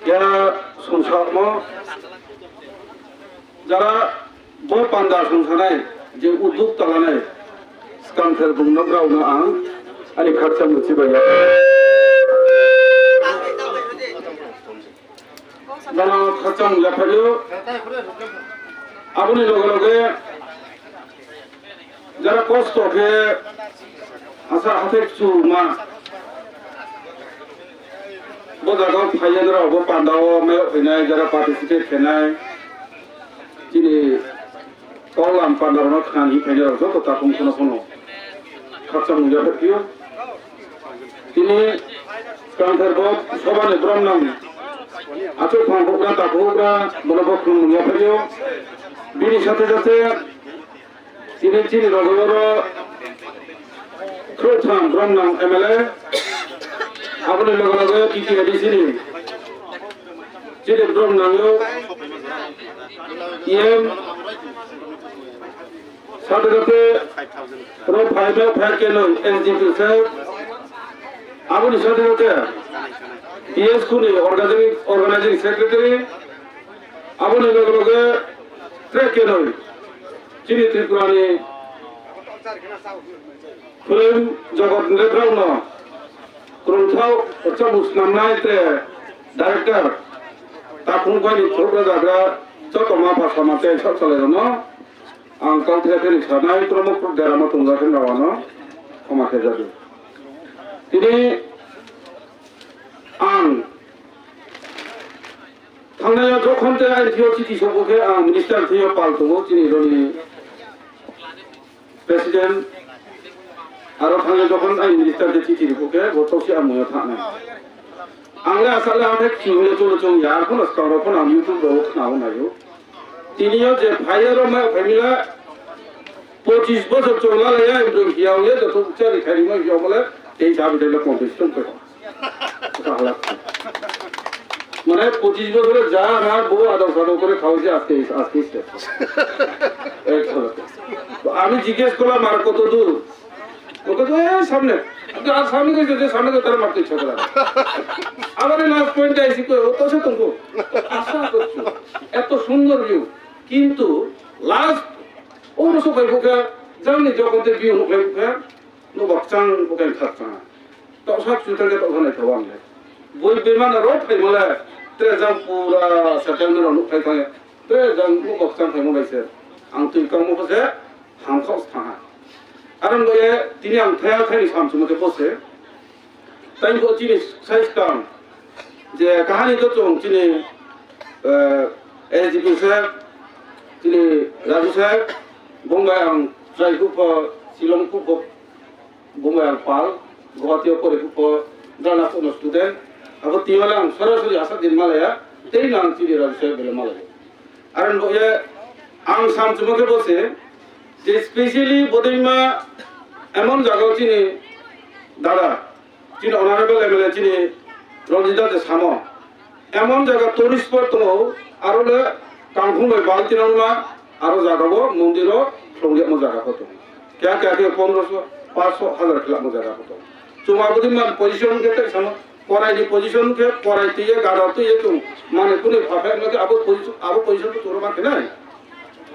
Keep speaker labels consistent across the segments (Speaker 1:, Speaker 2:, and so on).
Speaker 1: ya সংসারমো যারা ব পান্ডা সংসানাय যে উদ্যোগ তালাनाय স্কামফের বুंनोग्रावनो आं आंनि खाथियाव मिथिबाय जाना खाथियाव नुजाफायो आबुनि लगे लगे যারা কষ্ট কে आसा हाथे चुमा बजागाव फायेनरावबो पान्डाव मेव फैनाय जरा पार्टिसिपेट फैनाय दिनै कलाम पान्डावनो खानि फैनाय जत ताकुम कोनो कोनो खाचा मुजाफियो दिनै कान्थारबो सबाने ब्रह्मनाम आचो फांगोग्रा ताकुग्रा बनबो मुजाफियो बिनि साथे साथे दिनै चिनि रगoro Krotham Bromnam MLA Abone Logologo Kiki Edisini Chile Bromnam yo EM Saturday Pro 5 kilo SGP self Abone Saturday ES Kuni organizing secretary Abone Logologo 3 kilo Chile Tripurani Film Jagat Lebrauno Kurunthau Chamus Namnai Tre Director Takung Kwani Thurba Dagra Chotoma Pasamate Chotsaleno Ang Kaltrekeri Sanai Promok Derama Tunggaken Rawano Omake Jadu Ini Ang Tangnaya Jokhonte Aitio Chiti Sobuke Ang Minister Theo Paltungo Chini Roni President Aro thangnya jokon ai minister de chichi buke gotosi amuya thana angla asale ame khule chong yar kono skaro kono youtube ro khnawo nayo tiniyo je bhaiero ma family 25 বছর চলা Laya ইমদো হিয়াও ye যত চারি খারি মই হিয়াও বলে এই দাবি দিলে competition করে তাহলে মানে 25 বছরে যা আমার বউ আদর সাদর করে খাওয়াছে আজকে এক তো আমি জিজ্ঞেস করলাম আর কত দূর ওকে তো সামনে আর সামনে গেছে সামনে তো তার মারতে ইচ্ছা করে আবার লাস্ট পয়েন্ট আইসি কই ও তো সে তো আশা করছো এত সুন্দর ভিউ কিন্তু লাস্ট ওর সবাই বুকে জানি যখন তে ভিউ বুকে নো বাকচাং বুকে থাকতা তো সব সুতরে তো ওখানে তো বাংলা বই বিমান রোড ফাই বলে তে জাম পুরা সেপ্টেম্বর নো ফাই ফাই তে জাম নো বাকচাং ফাই মোবাইছে আং তুই কাম বসে হাংখাও থাকা Aram goye tini ang thaya thani samsung ke pose tain ko chini size kam je kahani to chong chini SGP sahab chini Raju sahab Bombay ang trai ko Silong ko Bombay ang pal Guwahati ko ko dana ko student abo tiwala ang sarasuri asa din malaya tei nang chini Raju sahab bele malaya aram goye ang samsung ke pose যে specially বদিমা এমন জায়গা চিনি দাদা চিনি honourable MLA চিনি রঞ্জিতা যে সাম এমন জায়গা টুরিস্ট স্পট তো আরো কাংখুংবাই বালতিনামা আরো জায়গাবো মন্দিরও সঙ্গে মো জায়গা হতো क्या क्या के 1500 500 1000 किला मो জায়গা হতো চুমা বদিমা পজিশন কে তে সাম পরাইনি পজিশন কে পরাইতে গাড়াতে তো মানে কোনে ভাবে নাকি আবো পজিশন তো তোরবা কে নাই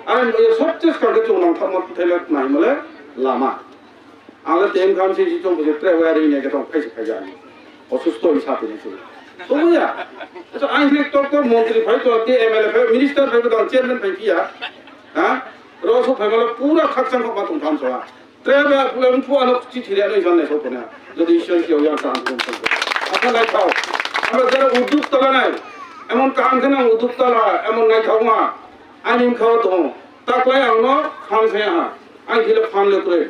Speaker 1: Aran ये सब चीज करके चुनाव था मत थैले नहीं मले लामा आगे टेम काम से जी चुनाव बजे ट्रेवल यारी ने के तो कैसे जाए असुस्थ हिसाब से नहीं तो या तो आई ने तो मंत्री भाई तो के एमएलए भाई मिनिस्टर भाई तो चेयरमैन भाई किया हां रोसो भाई मतलब पूरा खर्चा को बात उठान सो ट्रेवल प्लान फुआनो चिठी रे नहीं जाने सो कोने যদি ঈশ্বর কি ওয়া কাম করতে আপনি নাই খাও আমরা যারা উদ্যোগ তলা নাই এমন কাম কেন উদ্যোগ তলা এমন নাই খাও না আইন খাওয়া তো তাকলাই আনো ফান ছায়া আই দিলে ফান লেকরে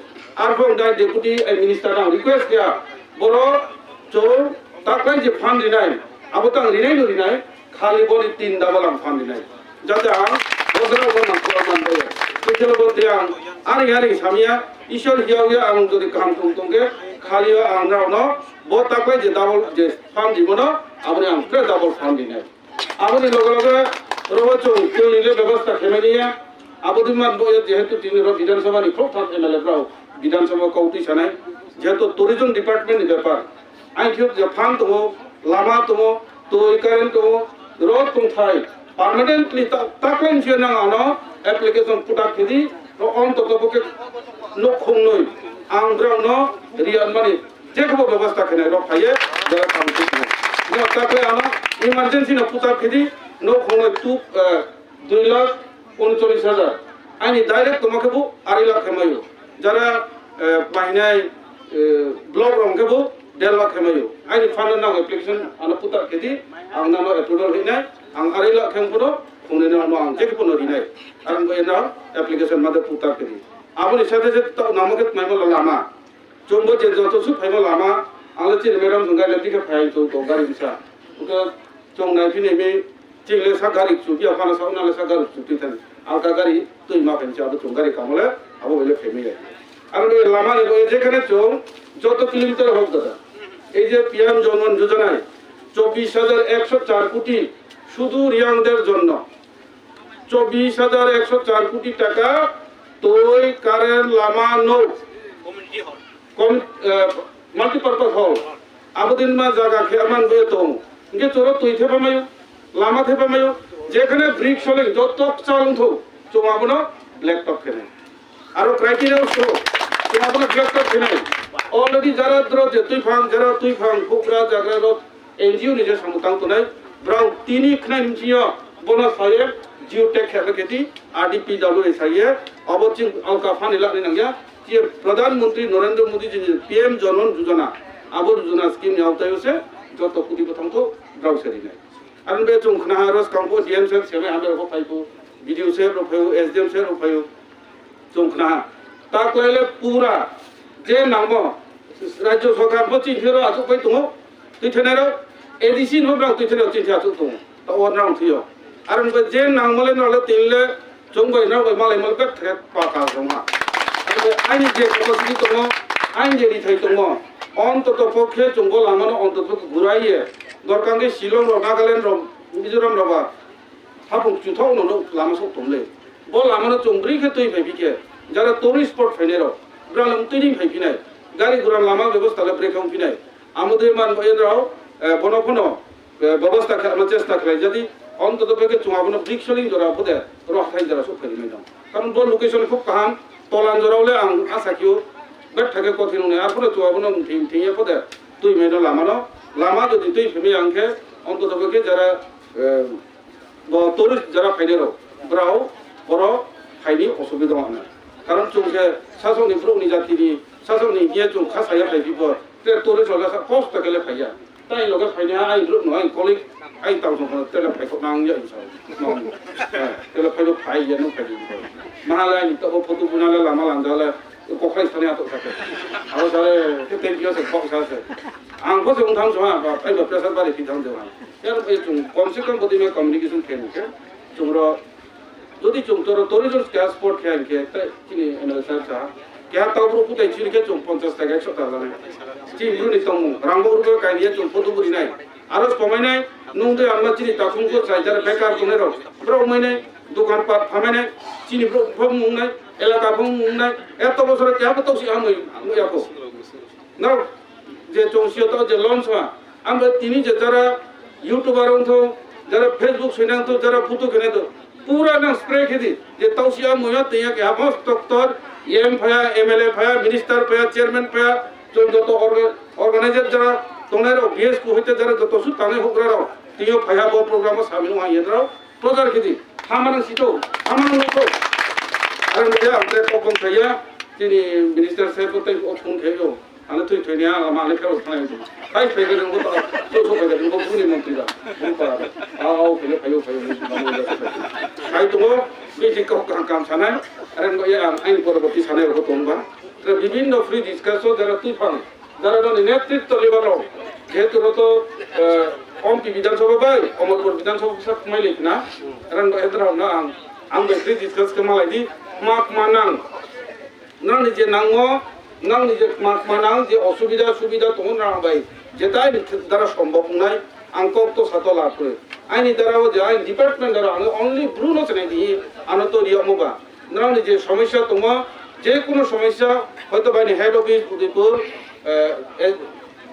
Speaker 1: আর ফং দাই ডেপুটি মিনিস্টার না রিকোয়েস্ট কিয়া বড় চো তাকলাই যে ফান দিনাই আবতাং রিনাই নো রিনাই খালি বড়ি 3 ডাবল আম ফান দিনাই যাতে আম বজরা বনা কোমান দে কিচল বলতে আম আর ইয়ারি সামিয়া ঈশ্বর হিয়াগে আম যদি কাম তুমতুমকে খালি আম রানো ব তাকলাই যে ডাবল যে ফান দিবন আপনি আম কে ডাবল ফান দিনাই আপনি লগে লগে রবচো কেলিলে ব্যবস্থা খেমেনিয়া আবদিমান বয় যেহেতু তিনি বিধানসভা নি প্রথম এমএলএ রাও বিধানসভা কৌটি সানাই যেহেতু টুরিজম ডিপার্টমেন্ট ব্যাপার আই যে ফান তো লামা তো তো কারেন্ট তো ro tung thai permanently taklen che nang ano application putak khidi ro on to boke no khong noi ang brang no rian mani je ko ব্যবস্থা khene ro phaye jara kam ti no takle ano emergency no putak khidi no khong noi tu 2,39,000 আইনি direct তোমাকে বো 2 লাখ হেমায়ো যারা মাইনাই block রংকে বো 1.5 লাখ হেমায়ো আইনি fund নাও application আনা পুতা কেদি আং নানো অ্যাপ্রুভাল হইনাই আং 2 লাখ হেমপুরো খুনে নানো আং চেক পুনো রিনাই আং এনা অ্যাপ্লিকেশন মাদে পুতা কেদি আপনি সাথে সাথে নামকে মাইমো লামা জম্বো যে যত সু ফাইমো লামা আংলে চিন মেরাম জঙ্গা লেটিকে ফাই তো গাড়ি বিসা ওকে জংনাই ফিনেমি চিংলে সাগারি চুবি আফানা সাউনালে সাগারি চুবি থানে আলকা গাড়ি তুই মাফেন চাবো চুং গাড়ি কামলে আবো বলে ফেমি যায় আর লামা যেখানে চোং যত কিলোমিটার হোক দাদা এই যে পিএম জনধন যোজনায় 24,104 কোটি শুধু রিয়াংদের জন্য 24,104 কোটি টাকা তোই কারেন্ট লামা নো কমিউনিটি হল মাল্টিপারপাস হল আবদিন মা জায়গা খেয়ামান বয়ে তো ইনকে চোর তুই থেপা মায়ো লামা থেপা মায়ো যেখানে ব্রিক চলে যত চালুন থো চোমাবনো ব্ল্যাক টপ খেলে আরো ক্রাইটেরিয়া শো চোমাবনো ব্ল্যাক টপ খেলে অলরেডি যারা দ্রজে তুই ফাং ফুকরা জায়গা রত এনজিও নিজে সমতাং তো নাই ব্রাউ তিনি খনা নিচিয়া বনা সায়ে জিওটেক খেলে কেতি RDP W সায়ে অবচিং Alka funny লাগনি Nanga যে প্রধানমন্ত্রী নরেন্দ্র মোদী যে পিএম জনধন যোজনা আবু যোজনা স্কিম আওতায় হচ্ছে যত কোটি প্রথম তো ব্রাউ সেরি নাই আর বে চুং খনা রস কাম্পো ডিএম সেল সেবে আবে রো ফাইপো ভিডিও সেল রো ফাইও এসডিএম সেল রো ফাইও চুং খনা তা কইলে পুরা যে নাম রাজ্য সরকার বচি ফেরো আছো কই তো তুই থেনারো এডিসি নো ব্রাউ তুই থেনারো চিঠি আছো তো তা ওর নাম থিও আর যে নাম মলে নলে তিনলে জংবাই না মালাই মল পেট থেকে পাকা জমা আইনি যে কমিটি তো আইন যে দিথাই তো অন্তত পক্ষে জঙ্গল আমানো অন্তত ঘুরাইয়ে দরকাঙ্গে শিলং র নাগাল্যান্ড র মিজোরাম রবা হাবুং চুথাও নো লামা সব তমলে বল আমানো চংব্রি কে তুই ভাইবিকে যারা টুরিস্ট স্পট ফাইনেরো ব্রালম তুই ভাইফিনাই গাড়ি ঘোড়া লামা ব্যবস্থা ব্রেক ফিনাই আমাদের মান এরাও বনফন ব্যবস্থা খালানোর চেষ্টা করে যদি অন্তত পক্ষে চুমাবনো ব্রিক্সলিং জরা বদে রহাই জরা সব ফেরি নাম কারণ বল লোকেশন খুব কাহাম তলান জরাওলে আং আশা কিউ বেট থাকে কঠিন নে আর পরে চুমাবনো ঠিয়ে পদে তুই মেনো লামানো লামা যদি তুই ফেমি আংকে অন্তত পক্ষে যারা টুরিস্ট যারা ফাইনেরো ব্রাও বড় ফাইনি অসুবিধা হয় না কারণ চুমকে সাসংনি ব্রুনি জাতিনি সাসংনি গিয়ে চুম খাসায়া ফাইবিবো তে টুরিস্ট হলে কষ্ট গেলে ফাইয়া তাই লগে ফাইনা আই রুট নয় কলিগ আই তাও সং তেলে ফাইকো নাং ইয়া ইসাও নং তেলে ফাইলো ফাইয়া নো ফাইবি মাহালাই নি তো ফটো বুনালে লামা লান্দালে কখাই সানে আতো থাকে আর সারে তে বিও সে কক সাসে আং কো জং থাং জমা বা ফাইবা প্রেসার বারে ফিথাং দেওয়া এর এই চুম কমসে কম বদিমে কমিউনিকেশন খেলকে চুমরো যদি চুম তোর টুরিজম স্পট খেলকে তাই চিনি এনে সারসা क्या ताबरू पुताई चिरके चुम 50 টাকা 100 টাকা জানে জি ব্রুনি তং রামবরুকে কাইনিয়ে চুম ফটো বুরি নাই আরো কমাইনাই নুংদে আল্লাহ চিনি তাকুমকো চাইজার বেকার কোনেরো ব্রো মাইনে দোকান পাট ফামেনে চিনি ব্রো ভম মুংনাই এলাকা ভম মুংনাই এত বছরে কে বতসি আমই মুয়াকো না যে চংসিও তো যে লঞ্চ হা আমরা তিনি যে যারা ইউটিউবার অন্থ যারা ফেসবুক সৈনান্ত যারা ফটো কেনে তো पूरा ना स्प्रे खेदी जे तौसिया मुया तैया के हमस डॉक्टर एम फया एमएलए फया मिनिस्टर फया चेयरमैन फया जो ऑर्गेनाइजर जरा तोनेरो बीएस को होते जरा जो सु ताने होग्रारो तियो फया बो प्रोग्राम शामिल हुआ येद्रो प्रोजार खेदी हामान सितो हामान नको अरे मुझे हमसे कोपन फया तिनी मिनिस्टर से तो तै ओथुन खेयो आने तुई थैनिया माने फेरो थाने काई फेगे नंगो तो सो फेगे नंगो पुनि मंत्री दा बुन पारा आओ फेले फायो आई तो बीजे को काम सानाय आरो ये आइन परबर्ती सानाय को तोंबा तो विभिन्न फ्री डिस्कशन जरा तुई फां जरा न नेतृत्व लेवलो जेतु तो ओमपी विधानसभा बाय अमरपुर विधानसभा सब माइले ना रन एद्राव ना आं बे फ्री डिस्कस के मालायदि माक मानां ना निजे नांगो नां निजे माक मानां जे असुविधा सुविधा तो ना बाय जेताय द्वारा सम्भव নাই आंको तो सातो लाभ करे आइनि द्वारा जे आइन डिपार्टमेंट द्वारा ओनली ब्रुनो चने दी आनो तो रियमबा ना निजे समस्या तोमा जे कोनो समस्या হয়তো বাইনি হেড অফিস উদয়পুর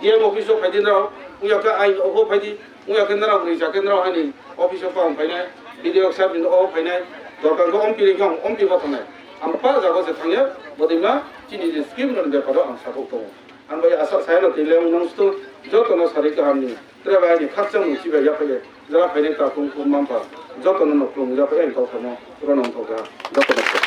Speaker 1: ডিএম অফিসও ফাইদিন রাও উয়াকা আইন অফ ফাইদি मुया केन्द्र ब्रिज केन्द्र हानि ऑफिस ऑफ फाइनाय वीडियो साहब इन ऑफ फाइनाय दरकार को ओम पिलिंग ओम पि बथनाय आं पा जागो से थांया बदिमा चिनि स्कीम न बेपार आं साखौ दङ आं बै आसा सायानो तिलें नंस्तु जतन सारि गाहामनि ट्रेबायनि खाचों मुसिबाय याफाय जरा फाइनाय ताकुं कुमामपा जतन नक्लुं जाफाय गावथानो रनंथौगा जतन